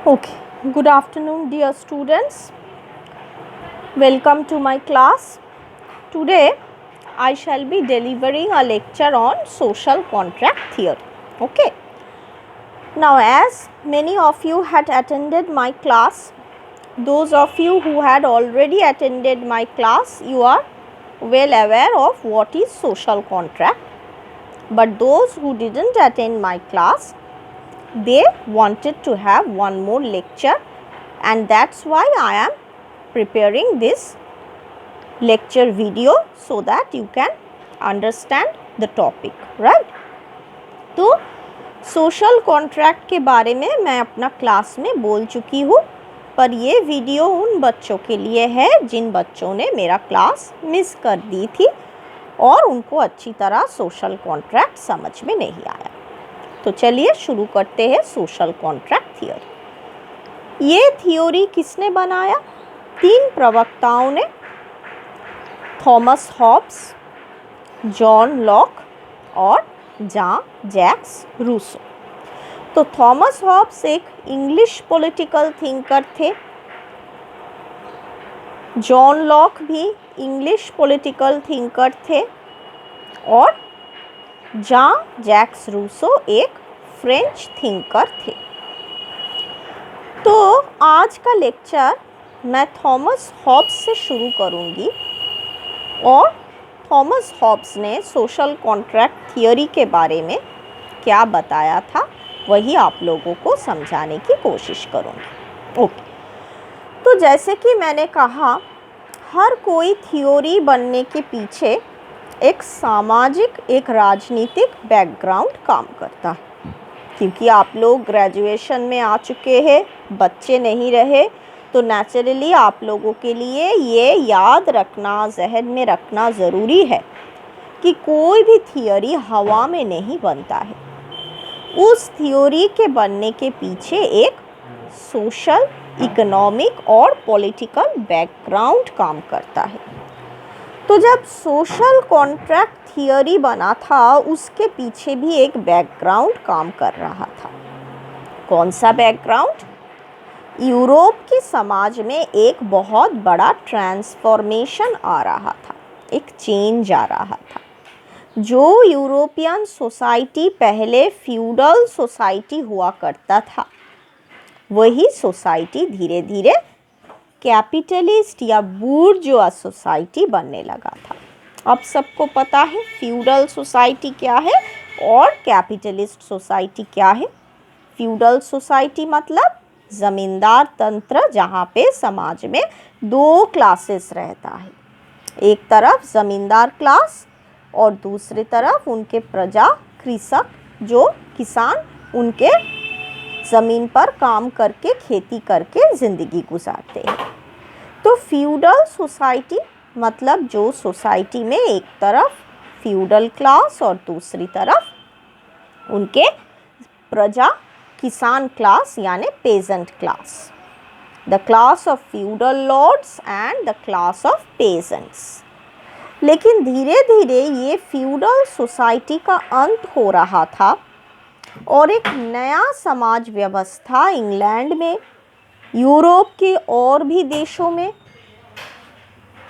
Okay, good afternoon, dear students. Welcome to my class. Today, I shall be delivering a lecture on social contract theory. Okay. Now, as many of you had attended my class, those of you who had already attended my class, you are well aware of what is social contract. But those who didn't attend my class, they wanted to have one more lecture, and that's why I am preparing this lecture video so that you can understand the topic, right? तो social contract के बारे में मैं अपना class में बोल चुकी हूँ, पर ये वीडियो उन बच्चों के लिए है जिन बच्चों ने मेरा क्लास मिस कर दी थी और उनको अच्छी तरह सोशल कॉन्ट्रैक्ट समझ में नहीं आया। तो चलिए शुरू करते हैं सोशल कॉन्ट्रैक्ट थियोरी। ये थियोरी किसने बनाया? 3 प्रवक्ताओं ने, थॉमस हॉब्स, जॉन लॉक और जॉन जैक्स रूसो। तो थॉमस हॉब्स एक इंग्लिश पॉलिटिकल थिंकर थे, जॉन लॉक भी इंग्लिश पॉलिटिकल थिंकर थे और जॉन जैक्स रूसो एक फ्रेंच थिंकर थे। तो आज का लेक्चर मैं थॉमस हॉब्स से शुरू करूंगी और थॉमस हॉब्स ने सोशल कॉन्ट्रैक्ट थियोरी के बारे में क्या बताया था वही आप लोगों को समझाने की कोशिश करूंगी। ओके, तो जैसे कि मैंने कहा, हर कोई थियोरी बनने के पीछे एक सामाजिक, एक राजनीतिक बैकग्राउंड काम करता है। क्योंकि आप लोग ग्रेजुएशन में आ चुके हैं, बच्चे नहीं रहे, तो नेचुरली आप लोगों के लिए ये याद रखना, जहन में रखना ज़रूरी है कि कोई भी थियोरी हवा में नहीं बनता है। उस थियोरी के बनने के पीछे एक सोशल, इकोनॉमिक और पॉलिटिकल बैकग्राउंड काम करता है। तो जब सोशल कॉन्ट्रैक्ट थियोरी बना था, उसके पीछे भी एक बैकग्राउंड काम कर रहा था। कौन सा बैकग्राउंड? यूरोप के समाज में एक बहुत बड़ा ट्रांसफॉर्मेशन आ रहा था, एक चेंज आ रहा था। जो यूरोपियन सोसाइटी पहले फ्यूडल सोसाइटी हुआ करता था, वही सोसाइटी धीरे धीरे कैपिटलिस्ट या बूर्जुआ सोसाइटी बनने लगा था। अब सबको पता है फ्यूडल सोसाइटी क्या है और कैपिटलिस्ट सोसाइटी क्या है। फ्यूडल सोसाइटी मतलब ज़मींदार तंत्र, जहाँ पे समाज में 2 क्लासेस रहता है। एक तरफ ज़मींदार क्लास और दूसरी तरफ उनके प्रजा, कृषक, जो किसान उनके ज़मीन पर काम करके, खेती करके ज़िंदगी गुजारते हैं। तो फ्यूडल सोसाइटी मतलब जो सोसाइटी में एक तरफ फ्यूडल क्लास और दूसरी तरफ उनके प्रजा, किसान क्लास यानी peasant class, the class of feudal lords and the class of peasants. लेकिन धीरे धीरे ये फ्यूडल सोसाइटी का अंत हो रहा था और एक नया समाज व्यवस्था इंग्लैंड में, यूरोप के और भी देशों में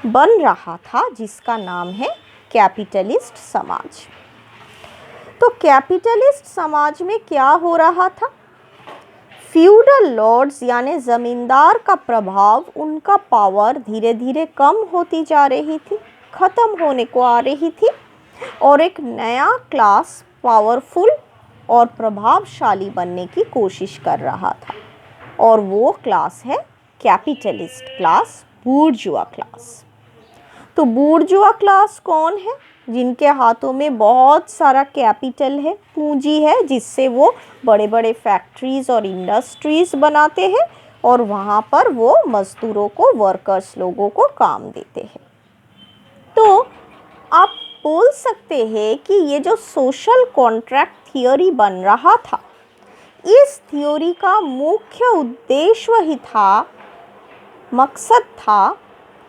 बन रहा था, जिसका नाम है कैपिटलिस्ट समाज। तो कैपिटलिस्ट समाज में क्या हो रहा था? फ्यूडल लॉर्ड्स यानी ज़मींदार का प्रभाव, उनका पावर धीरे धीरे कम होती जा रही थी, ख़त्म होने को आ रही थी और एक नया क्लास पावरफुल और प्रभावशाली बनने की कोशिश कर रहा था और वो क्लास है कैपिटलिस्ट क्लास, बूर्जुआ क्लास। तो बूर्जुआ क्लास कौन है? जिनके हाथों में बहुत सारा कैपिटल है, पूंजी है, जिससे वो बड़े बड़े फैक्ट्रीज़ और इंडस्ट्रीज़ बनाते हैं और वहाँ पर वो मज़दूरों को, वर्कर्स लोगों को काम देते हैं। तो आप बोल सकते हैं कि ये जो सोशल कॉन्ट्रैक्ट थियोरी बन रहा था, इस थियोरी का मुख्य उद्देश्य ही था, मकसद था,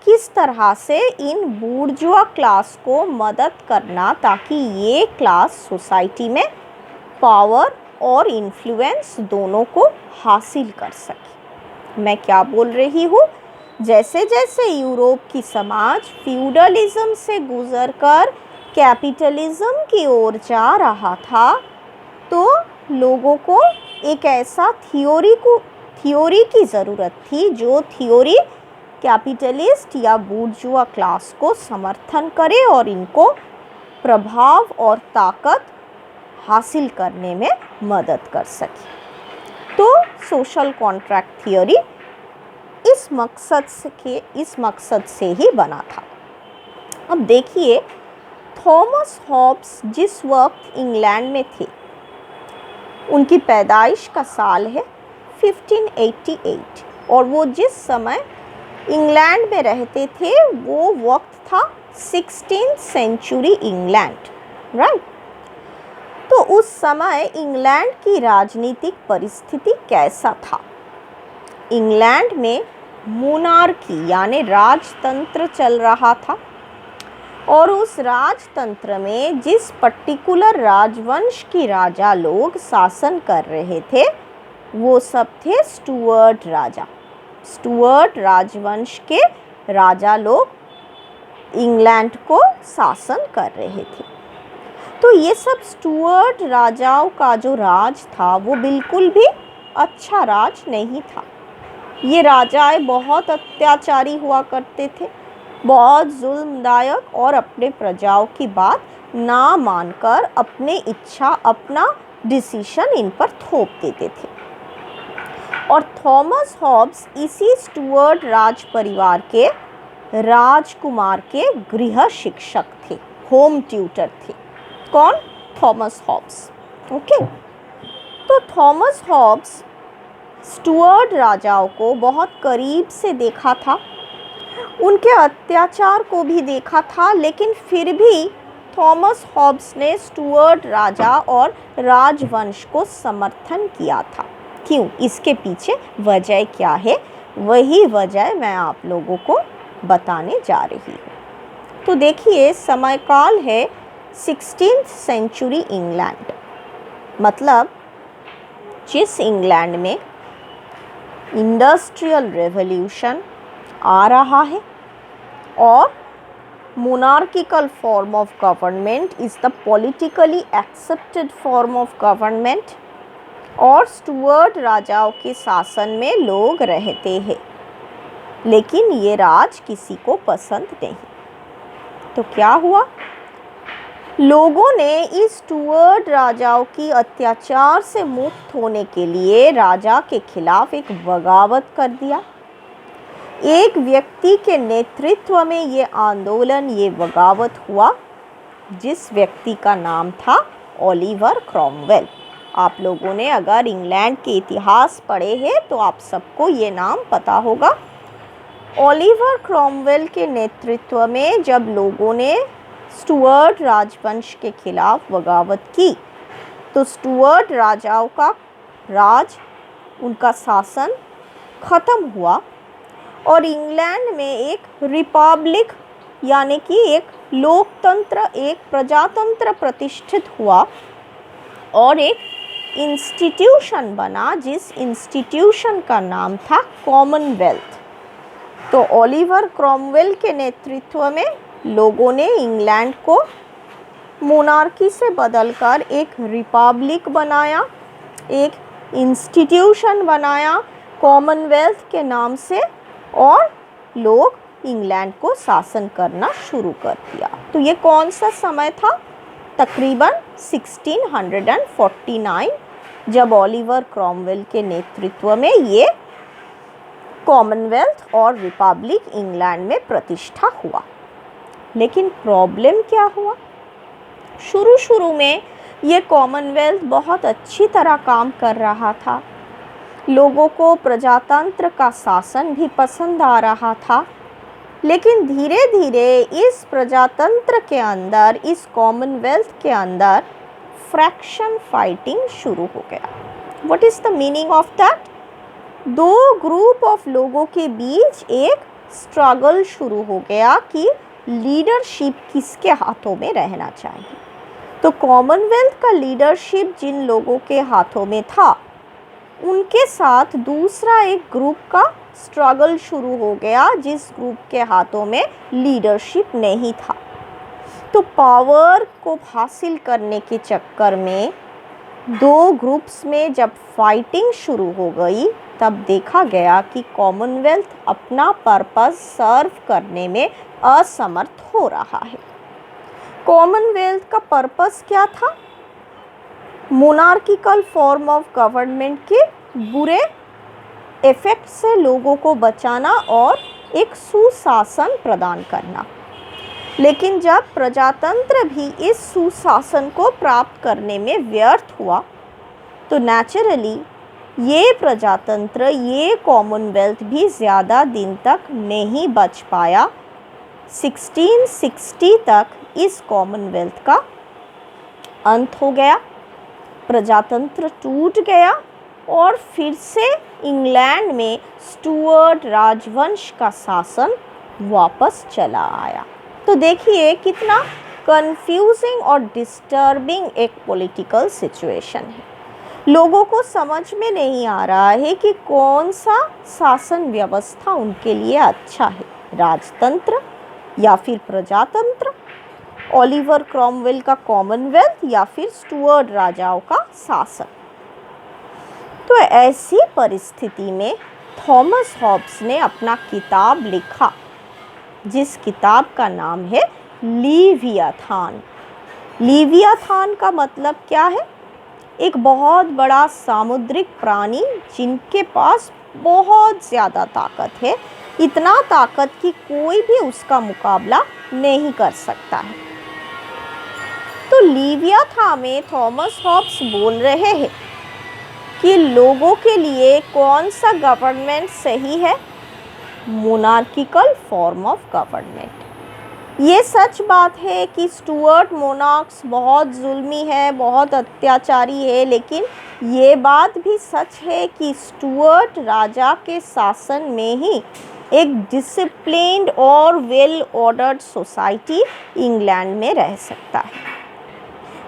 किस तरह से इन बूर्जुआ क्लास को मदद करना ताकि ये क्लास सोसाइटी में पावर और इन्फ्लुएंस दोनों को हासिल कर सके। मैं क्या बोल रही हूँ, जैसे जैसे यूरोप की समाज फ्यूडलिज्म से गुजरकर कैपिटलिज्म की ओर जा रहा था, तो लोगों को एक ऐसा थियोरी की ज़रूरत थी जो थियोरी कैपिटलिस्ट या बूर्जुआ क्लास को समर्थन करे और इनको प्रभाव और ताकत हासिल करने में मदद कर सके। तो सोशल कॉन्ट्रैक्ट थियोरी इस मकसद से ही बना था। अब देखिए, थॉमस हॉब्स जिस वक्त इंग्लैंड में थे, उनकी पैदाइश का साल है 1588 और वो जिस समय इंग्लैंड में रहते थे वो वक्त था 16th सेंचुरी इंग्लैंड, राइट। तो उस समय इंग्लैंड की राजनीतिक परिस्थिति कैसा था? इंग्लैंड में मोनार्की यानी राजतंत्र चल रहा था और उस राजतंत्र में जिस पर्टिकुलर राजवंश की राजा लोग शासन कर रहे थे वो सब थे स्टुअर्ट राजा। स्टुअर्ट राजवंश के राजा लोग इंग्लैंड को शासन कर रहे थे। तो ये सब स्टुअर्ट राजाओं का जो राज था वो बिल्कुल भी अच्छा राज नहीं था। ये राजाएं बहुत अत्याचारी हुआ करते थे, बहुत जुल्मदायक, और अपने प्रजाओं की बात ना मानकर अपने इच्छा, अपना डिसीजन इन पर थोप देते थे। और थॉमस हॉब्स इसी स्टुअर्ट राज परिवार के राजकुमार के गृह शिक्षक थे, होम ट्यूटर थे। कौन? Thomas Hobbes. ओके। तो थॉमस हॉब्स स्टुअर्ट राजाओं को बहुत करीब से देखा था, उनके अत्याचार को भी देखा था, लेकिन फिर भी थॉमस हॉब्स ने स्टुअर्ट राजा और राजवंश को समर्थन किया था। क्यों? इसके पीछे वजह क्या है, वही वजह मैं आप लोगों को बताने जा रही हूँ। तो देखिए, समयकाल है 16th सेंचुरी इंग्लैंड, मतलब जिस इंग्लैंड में इंडस्ट्रियल रेवोल्यूशन आ रहा है और monarchical form of government is the politically accepted form of government, और स्टुअर्ट राजाओं के शासन में लोग रहते हैं, लेकिन ये राज किसी को पसंद नहीं। तो क्या हुआ? लोगों ने इस स्टुअर्ट राजाओं की अत्याचार से मुक्त होने के लिए राजा के खिलाफ एक बगावत कर दिया। एक व्यक्ति के नेतृत्व में ये आंदोलन, ये बगावत हुआ, जिस व्यक्ति का नाम था ओलिवर क्रॉमवेल। आप लोगों ने अगर इंग्लैंड के इतिहास पढ़े हैं तो आप सबको ये नाम पता होगा। ओलिवर क्रॉमवेल के नेतृत्व में जब लोगों ने स्टुअर्ट राजवंश के खिलाफ बगावत की, तो स्टुअर्ट राजाओं का राज, उनका शासन ख़त्म हुआ और इंग्लैंड में एक रिपब्लिक यानी कि एक लोकतंत्र, एक प्रजातंत्र प्रतिष्ठित हुआ और एक इंस्टीट्यूशन बना, जिस इंस्टीट्यूशन का नाम था कॉमनवेल्थ। तो ओलिवर क्रॉमवेल के नेतृत्व में लोगों ने इंग्लैंड को मोनार्की से बदलकर एक रिपब्लिक बनाया, एक इंस्टीट्यूशन बनाया कॉमनवेल्थ के नाम से, और लोग इंग्लैंड को शासन करना शुरू कर दिया। तो ये कौन सा समय था? तकरीबन 1649, जब ओलिवर क्रॉमवेल के नेतृत्व में ये कॉमनवेल्थ और रिपब्लिक इंग्लैंड में प्रतिष्ठा हुआ। लेकिन प्रॉब्लम क्या हुआ? शुरू में ये कॉमनवेल्थ बहुत अच्छी तरह काम कर रहा था, लोगों को प्रजातंत्र का शासन भी पसंद आ रहा था, लेकिन धीरे धीरे इस प्रजातंत्र के अंदर, इस कॉमनवेल्थ के अंदर फ्रैक्शन फाइटिंग शुरू हो गया। What is the meaning of that? दो ग्रुप ऑफ लोगों के बीच एक स्ट्रगल शुरू हो गया कि लीडरशिप किसके हाथों में रहना चाहिए। तो कॉमनवेल्थ का लीडरशिप जिन लोगों के हाथों में था, उनके साथ दूसरा एक ग्रुप का स्ट्रगल शुरू हो गया जिस ग्रुप के हाथों में लीडरशिप नहीं था। तो पावर को हासिल करने के चक्कर में दो ग्रुप्स में जब फाइटिंग शुरू हो गई, तब देखा गया कि कॉमनवेल्थ अपना पर्पस सर्व करने में असमर्थ हो रहा है। कॉमनवेल्थ का पर्पस क्या था? मोनार्किकल फॉर्म ऑफ गवर्नमेंट के बुरे इफेक्ट से लोगों को बचाना और एक सुशासन प्रदान करना। लेकिन जब प्रजातंत्र भी इस सुशासन को प्राप्त करने में व्यर्थ हुआ, तो नेचुरली ये प्रजातंत्र, ये कॉमनवेल्थ भी ज़्यादा दिन तक नहीं बच पाया। 1660 तक इस कॉमनवेल्थ का अंत हो गया, प्रजातंत्र टूट गया और फिर से इंग्लैंड में स्टुअर्ट राजवंश का शासन वापस चला आया। तो देखिए कितना कंफ्यूजिंग और डिस्टर्बिंग एक पॉलिटिकल सिचुएशन है। लोगों को समझ में नहीं आ रहा है कि कौन सा शासन व्यवस्था उनके लिए अच्छा है, राजतंत्र या फिर प्रजातंत्र, ओलिवर क्रॉमवेल का कॉमनवेल्थ या फिर स्टुअर्ट राजाओं का शासन। तो ऐसी परिस्थिति में थॉमस हॉब्स ने अपना किताब लिखा, जिस किताब का नाम है लीवियाथान। लीवियाथान का मतलब क्या है? एक बहुत बड़ा सामुद्रिक प्राणी जिनके पास बहुत ज़्यादा ताकत है, इतना ताकत कि कोई भी उसका मुकाबला नहीं कर सकता है। तो लीवियाथान में थॉमस हॉब्स बोल रहे हैं कि लोगों के लिए कौन सा गवर्नमेंट सही है? Monarchical form of government. ये सच बात है कि स्टुअर्ट मोनार्क्स बहुत जुल्मी है, बहुत अत्याचारी है, लेकिन ये बात भी सच है कि स्टुअर्ट राजा के शासन में ही एक डिसिप्लिन्ड और वेल ऑर्डर्ड सोसाइटी इंग्लैंड में रह सकता है।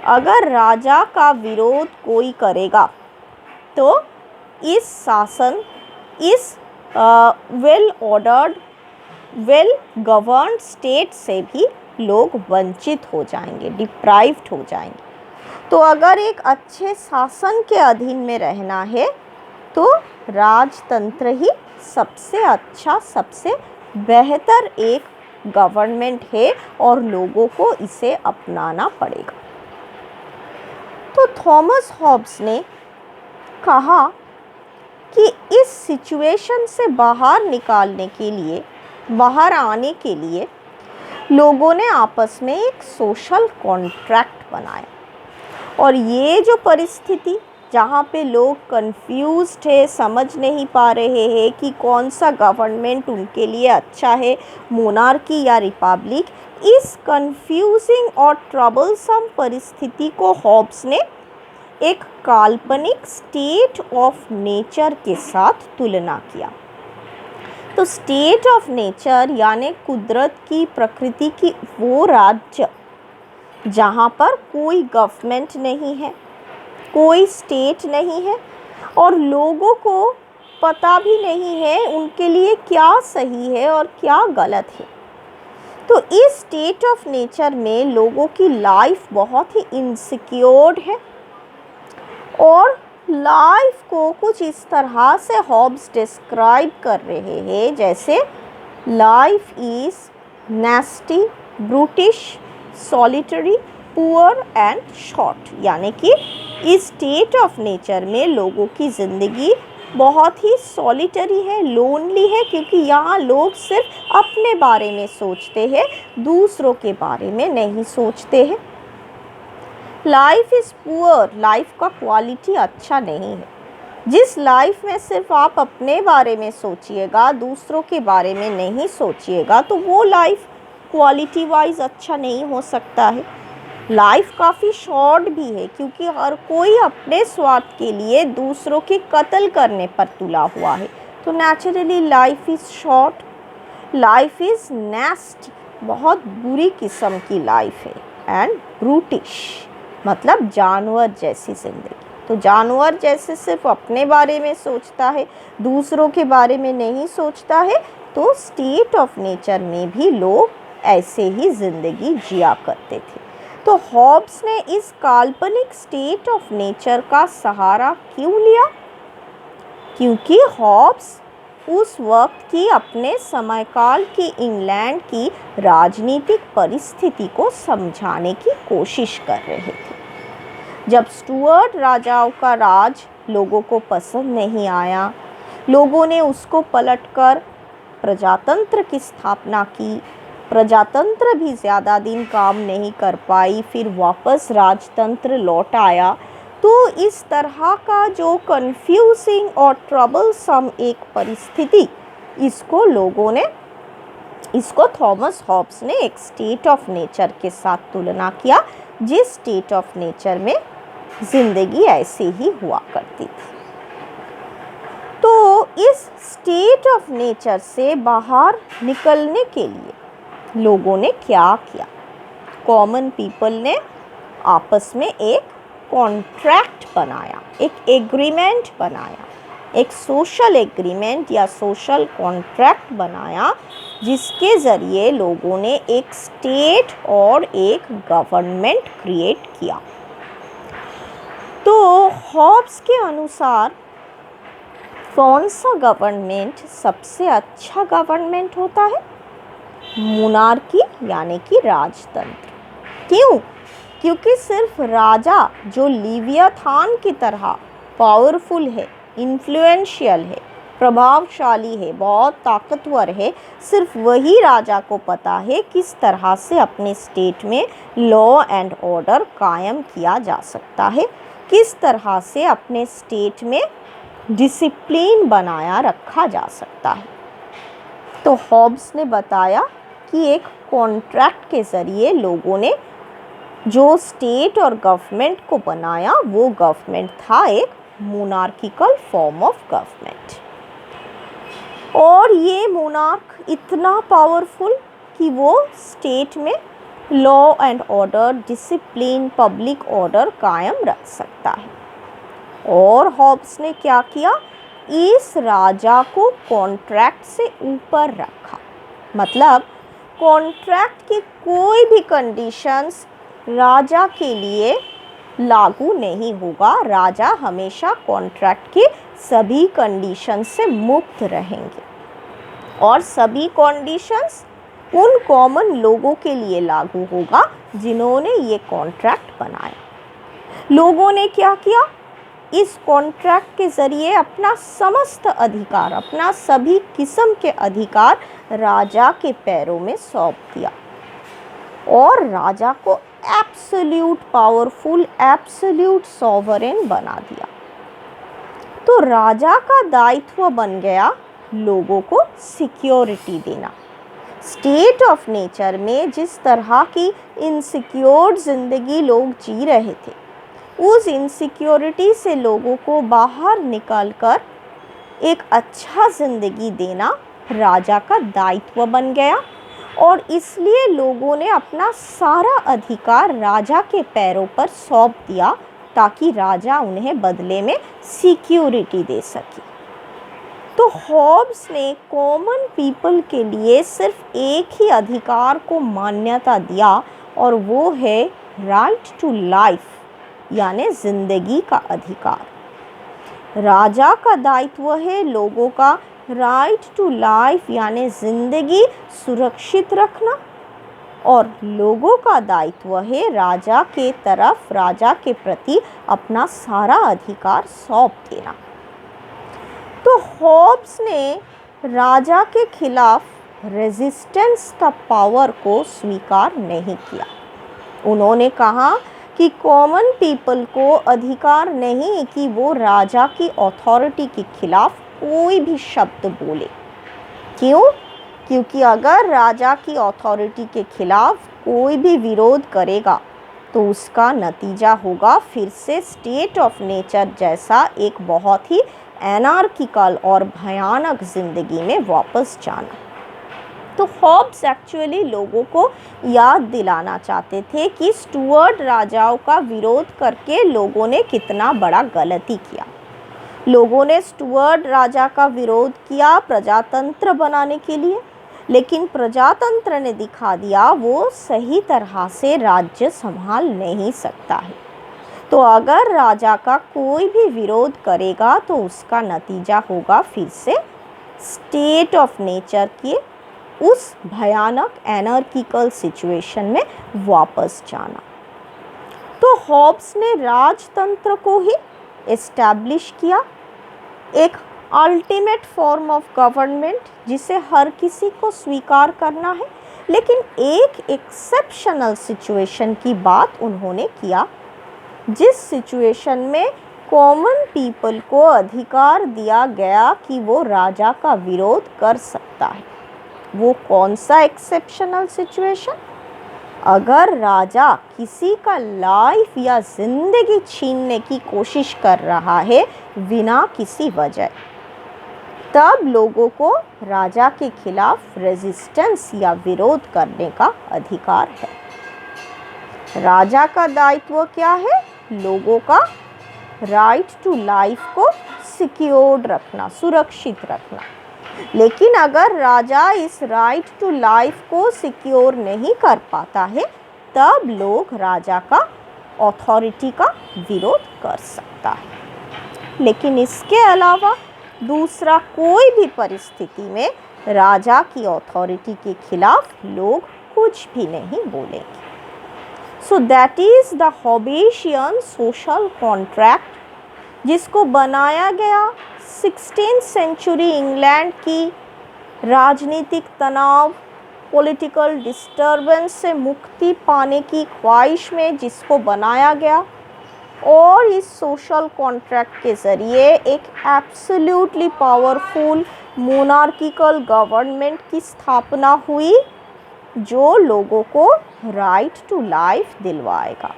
अगर राजा का विरोध कोई करेगा तो इस शासन, इस well ordered, well governed state से भी लोग वंचित हो जाएंगे, डिप्राइव्ड हो जाएंगे। तो अगर एक अच्छे शासन के अधीन में रहना है तो राजतंत्र ही सबसे अच्छा, सबसे बेहतर एक गवर्नमेंट है और लोगों को इसे अपनाना पड़ेगा। तो थॉमस हॉब्स ने कहा कि इस सिचुएशन से बाहर निकालने के लिए, बाहर आने के लिए लोगों ने आपस में एक सोशल कॉन्ट्रैक्ट बनाया। और ये जो परिस्थिति जहाँ पे लोग कंफ्यूज्ड है, समझ नहीं पा रहे हैं कि कौन सा गवर्नमेंट उनके लिए अच्छा है, मोनार्की या रिपब्लिक, इस कंफ्यूजिंग और ट्रबलसम परिस्थिति को हॉब्स ने एक काल्पनिक स्टेट ऑफ नेचर के साथ तुलना किया। तो स्टेट ऑफ नेचर यानी कुदरत की, प्रकृति की वो राज्य जहाँ पर कोई गवर्नमेंट नहीं है, कोई स्टेट नहीं है और लोगों को पता भी नहीं है उनके लिए क्या सही है और क्या गलत है। तो इस स्टेट ऑफ नेचर में लोगों की लाइफ बहुत ही इनसिक्योर्ड है और लाइफ को कुछ इस तरह से हॉब्स डिस्क्राइब कर रहे हैं जैसे life is नेस्टी, brutish, solitary, poor and short. यानी कि इस स्टेट ऑफ नेचर में लोगों की ज़िंदगी बहुत ही सॉलिटरी है, लोनली है, क्योंकि यहाँ लोग सिर्फ अपने बारे में सोचते हैं, दूसरों के बारे में नहीं सोचते हैं। लाइफ इज़ पुअर, लाइफ का क्वालिटी अच्छा नहीं है। जिस लाइफ में सिर्फ आप अपने बारे में सोचिएगा, दूसरों के बारे में नहीं सोचिएगा, तो वो लाइफ क्वालिटी वाइज अच्छा नहीं हो सकता है। लाइफ काफ़ी शॉर्ट भी है क्योंकि हर कोई अपने स्वार्थ के लिए दूसरों के कत्ल करने पर तुला हुआ है। तो naturally life is short, life is nasty, बहुत बुरी किस्म की लाइफ है, एंड ब्रूटिश, मतलब जानवर जैसी जिंदगी। तो जानवर जैसे सिर्फ अपने बारे में सोचता है, दूसरों के बारे में नहीं सोचता है। तो स्टेट ऑफ नेचर में भी लोग ऐसे ही जिंदगी जिया करते थे। तो हॉब्स ने इस काल्पनिक स्टेट ऑफ नेचर का सहारा क्यों लिया? क्योंकि हॉब्स उस वक्त की अपने समयकाल की इंग्लैंड की राजनीतिक परिस्थिति को समझाने की कोशिश कर रहे थे। जब स्टुअर्ट राजाओं का राज लोगों को पसंद नहीं आया, लोगों ने उसको पलटकर प्रजातंत्र की स्थापना की। प्रजातंत्र भी ज़्यादा दिन काम नहीं कर पाई, फिर वापस राजतंत्र लौट आया। तो इस तरह का जो कंफ्यूजिंग और ट्रबलसम एक परिस्थिति, इसको थॉमस हॉब्स ने एक स्टेट ऑफ नेचर के साथ तुलना किया, जिस स्टेट ऑफ नेचर में जिंदगी ऐसे ही हुआ करती थी। तो इस स्टेट ऑफ नेचर से बाहर निकलने के लिए लोगों ने क्या किया? कॉमन पीपल ने आपस में एक कॉन्ट्रैक्ट बनाया, एक एग्रीमेंट बनाया, एक सोशल एग्रीमेंट या सोशल कॉन्ट्रैक्ट बनाया, जिसके ज़रिए लोगों ने एक स्टेट और एक गवर्नमेंट क्रिएट किया। तो हॉब्स के अनुसार कौन सा गवर्नमेंट सबसे अच्छा गवर्नमेंट होता है? मोनार्की यानी कि राजतंत्र। क्यों? क्योंकि सिर्फ राजा जो लिवियाथान की तरह पावरफुल है, इन्फ्लुएंशियल है, प्रभावशाली है, बहुत ताकतवर है, सिर्फ वही राजा को पता है किस तरह से अपने स्टेट में लॉ एंड ऑर्डर कायम किया जा सकता है, किस तरह से अपने स्टेट में डिसिप्लिन बनाया रखा जा सकता है। तो हॉब्स ने बताया कि एक कॉन्ट्रैक्ट के ज़रिए लोगों ने जो स्टेट और गवर्नमेंट को बनाया, वो गवर्नमेंट था एक मोनार्किकल फॉर्म ऑफ गवर्नमेंट। और ये मोनार्क इतना पावरफुल कि वो स्टेट में law and order, discipline, public order कायम रख सकता है। और हॉब्स ने क्या किया? इस राजा को कॉन्ट्रैक्ट से ऊपर रखा। मतलब कॉन्ट्रैक्ट की कोई भी कंडीशंस राजा के लिए लागू नहीं होगा। राजा हमेशा कॉन्ट्रैक्ट की सभी कंडीशंस से मुक्त रहेंगे और सभी कंडीशंस उन कॉमन लोगों के लिए लागू होगा जिन्होंने ये कॉन्ट्रैक्ट बनाया। लोगों ने क्या किया? इस कॉन्ट्रैक्ट के ज़रिए अपना समस्त अधिकार, अपना सभी किस्म के अधिकार राजा के पैरों में सौंप दिया और राजा को एब्सोल्यूट पावरफुल, एब्सोल्यूट सॉवरेन बना दिया। तो राजा का दायित्व बन गया लोगों को सिक्योरिटी देना। स्टेट ऑफ नेचर में जिस तरह की इनसिक्योर्ड ज़िंदगी लोग जी रहे थे, उस इनसिक्योरिटी से लोगों को बाहर निकालकर एक अच्छा ज़िंदगी देना राजा का दायित्व बन गया और इसलिए लोगों ने अपना सारा अधिकार राजा के पैरों पर सौंप दिया ताकि राजा उन्हें बदले में सिक्योरिटी दे सके। तो हॉब्स ने कॉमन पीपल के लिए सिर्फ एक ही अधिकार को मान्यता दिया और वो है राइट टू लाइफ, यानी ज़िंदगी का अधिकार। राजा का दायित्व है लोगों का राइट टू लाइफ यानी ज़िंदगी सुरक्षित रखना और लोगों का दायित्व है राजा के तरफ, राजा के प्रति अपना सारा अधिकार सौंप देना। तो हॉब्स ने राजा के खिलाफ रेजिस्टेंस का पावर को स्वीकार नहीं किया। उन्होंने कहा कि कॉमन पीपल को अधिकार नहीं कि वो राजा की अथॉरिटी के खिलाफ कोई भी शब्द बोले। क्यों? क्योंकि अगर राजा की अथॉरिटी के खिलाफ कोई भी विरोध करेगा तो उसका नतीजा होगा फिर से स्टेट ऑफ नेचर जैसा एक बहुत ही एनार्किकल और भयानक ज़िंदगी में वापस जाना। तो हॉब्स एक्चुअली लोगों को याद दिलाना चाहते थे कि स्टुअर्ट राजाओं का विरोध करके लोगों ने कितना बड़ा गलती किया। लोगों ने स्टुअर्ट राजा का विरोध किया प्रजातंत्र बनाने के लिए, लेकिन प्रजातंत्र ने दिखा दिया वो सही तरह से राज्य संभाल नहीं सकता है। तो अगर राजा का कोई भी विरोध करेगा तो उसका नतीजा होगा फिर से स्टेट ऑफ नेचर के उस भयानक एनार्किकल सिचुएशन में वापस जाना। तो हॉब्स ने राजतंत्र को ही एस्टैब्लिश किया, एक अल्टीमेट फॉर्म ऑफ गवर्नमेंट जिसे हर किसी को स्वीकार करना है। लेकिन एक एक्सेप्शनल सिचुएशन की बात उन्होंने किया, जिस सिचुएशन में कॉमन पीपल को अधिकार दिया गया कि वो राजा का विरोध कर सकता है। वो कौन सा एक्सेप्शनल सिचुएशन? अगर राजा किसी का लाइफ या जिंदगी छीनने की कोशिश कर रहा है बिना किसी वजह, तब लोगों को राजा के खिलाफ रेजिस्टेंस या विरोध करने का अधिकार है। राजा का दायित्व क्या है? लोगों का राइट टू लाइफ को सिक्योर्ड रखना, सुरक्षित रखना। लेकिन अगर राजा इस राइट टू लाइफ को सिक्योर नहीं कर पाता है, तब लोग राजा का अथॉरिटी का विरोध कर सकता है। लेकिन इसके अलावा दूसरा कोई भी परिस्थिति में राजा की अथॉरिटी के खिलाफ लोग कुछ भी नहीं बोलेंगे। So that is the Hobbesian social contract, जिसको बनाया गया 16th सेंचुरी इंग्लैंड की राजनीतिक तनाव, पॉलिटिकल डिस्टर्बेंस से मुक्ति पाने की ख्वाहिश में जिसको बनाया गया। और इस सोशल कॉन्ट्रैक्ट के ज़रिए एक एब्सोल्युटली पावरफुल मोनार्किकल गवर्नमेंट की स्थापना हुई, जो लोगों को राइट टू लाइफ दिलवाएगा।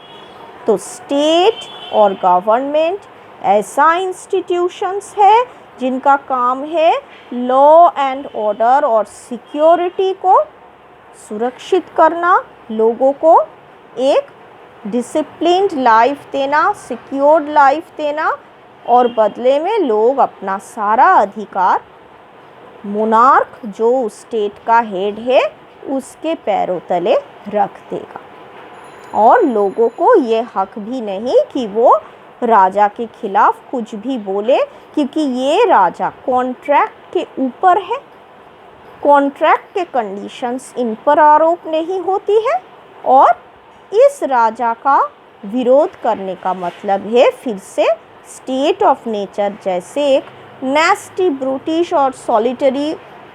तो स्टेट और गवर्नमेंट ऐसा इंस्टीट्यूशंस है जिनका काम है लॉ एंड ऑर्डर और सिक्योरिटी को सुरक्षित करना, लोगों को एक डिसिप्लिन्ड लाइफ देना, सिक्योर्ड लाइफ देना, और बदले में लोग अपना सारा अधिकार मोनार्क जो उस स्टेट का हेड है उसके पैरों तले रख देगा। और लोगों को ये हक भी नहीं कि वो राजा के खिलाफ कुछ भी बोले, क्योंकि ये राजा कॉन्ट्रैक्ट के ऊपर है। कॉन्ट्रैक्ट के कंडीशंस इन पर आरोप नहीं होती है, और इस राजा का विरोध करने का मतलब है फिर से स्टेट ऑफ नेचर जैसे एक नेस्टी, ब्रूटिश और सॉलिटरी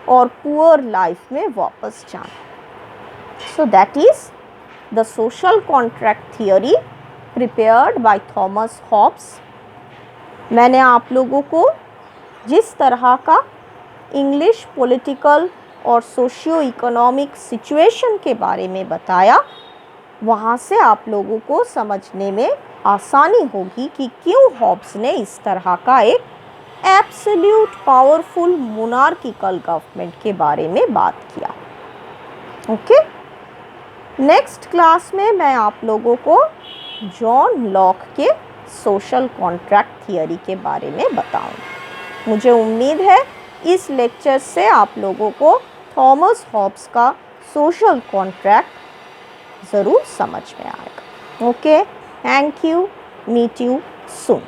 और पुअर लाइफ में वापस जाना। सो that is the social contract theory prepared by Thomas Hobbes. मैंने आप लोगों को जिस तरह का इंग्लिश पॉलिटिकल और सोशियो इकोनॉमिक सिचुएशन के बारे में बताया, वहाँ से आप लोगों को समझने में आसानी होगी कि क्यों हॉब्स ने इस तरह का एक एब्सोल्यूट पावरफुल मोनार्किकल गवर्नमेंट के बारे में बात किया। ओके, नेक्स्ट क्लास में मैं आप लोगों को जॉन लॉक के सोशल कॉन्ट्रैक्ट थियरी के बारे में बताऊंगी। मुझे उम्मीद है इस लेक्चर से आप लोगों को थॉमस हॉब्स का सोशल कॉन्ट्रैक्ट ज़रूर समझ में आएगा। Okay, thank you, meet you soon.